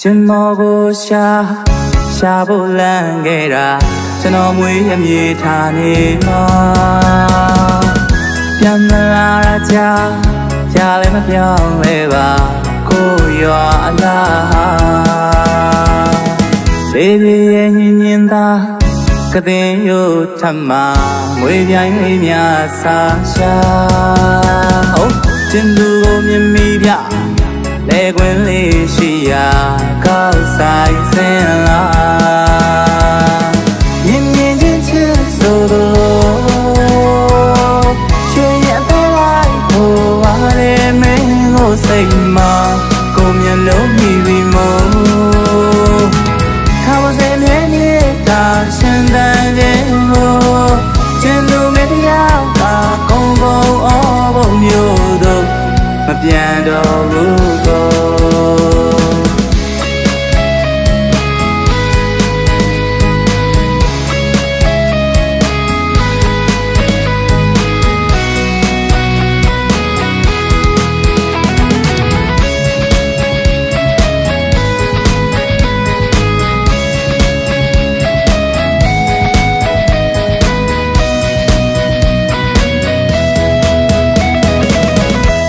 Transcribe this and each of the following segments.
ကျင်မောကိုရှာဖို့လန့်ခဲ့တာကျွန်တော်မွေးရမြေထားနေမှာပြန်မလာတာကြာလည်းမပြောင်းလဲပါကိုရွာအလားဘေးဘေးရဲ့ညင်သာကတဲ့ရိုးထမမွေးပြိုင်လေးများစာရှာဟုတ်ကျင်သူကိုမြင်မိပြလေကွင်းလေးရှိရာကောက်ဆိုင်စင်လာမြင်ချင်းချစ်ဆိုတော့ချွေရတဲ့လိုက်ကိုဝါရဲမင်းကိုစိတ်မှာကိုမျက်လုံးမြည်ပြီးမို့ခါမစဲမြဲနေတာရှင်တန်ခြင်းကိုကျင်သူမတရားကကုန်းအောဘုံမျိုးတို့မပြန်တော့ဘူးကို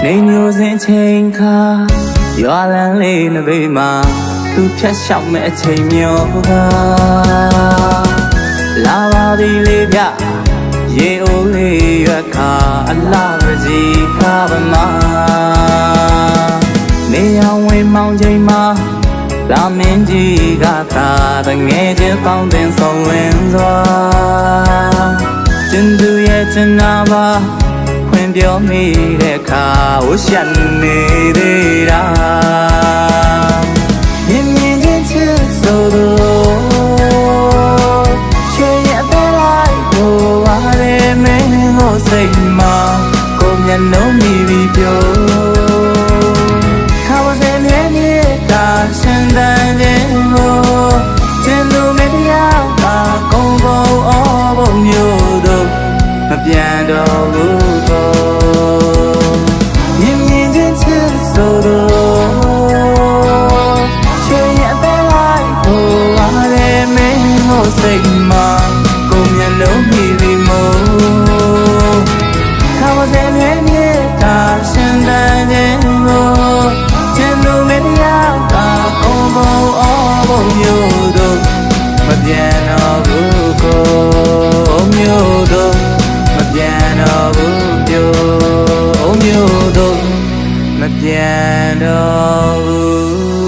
နေမျိုးစင်ချိန်ခါရွာလန်းလေးနဘေးမှာသူဖြတ်လျှောက်မဲ့အချိန်မျိုးကလာပါပြီလေးပြရေအိုးလေးရွက်ခါအလားပကြီးခါပမာနေအောင်ဝေးမောင်ချိန်မှာလာမင်းကြီးကသာတငယ်ချင်းပေါင်းတင်ဆောင်လင်းစွာကျင်သူရဲ့ကျင်နာပါခွင်ပြောမိတဲ့အခါဝရှက်နေသေးတာမြင်ချင်းချစ်ဆိုတော့ချွေရတဲ့လိုက်ကိုဝါရဲမင်းကိုစိတ်မှာကိုမျက်လုံးမြည်ပြီးပြောခါဝစဲမြဲနေတာရှင်တန်ခြင်းကိုကျင်သူမတရားပါကုန်းအောဘုံမျိုးတို့မပြန်တော့ဘူးစိတ်မှာကိုမျက်လုံးမြည်ပြီးမို့ခါမစဲမြဲနေတာရှင်တန်ခြင်းကိုကျင်သူမတရားကကုန်းအောဘုံမျိုးတို့မပြန်တော့ဘူးကိုမျိုးတို့မပြန်တော့ဘူးမျိုးတို့မပြန်တော့ဘူး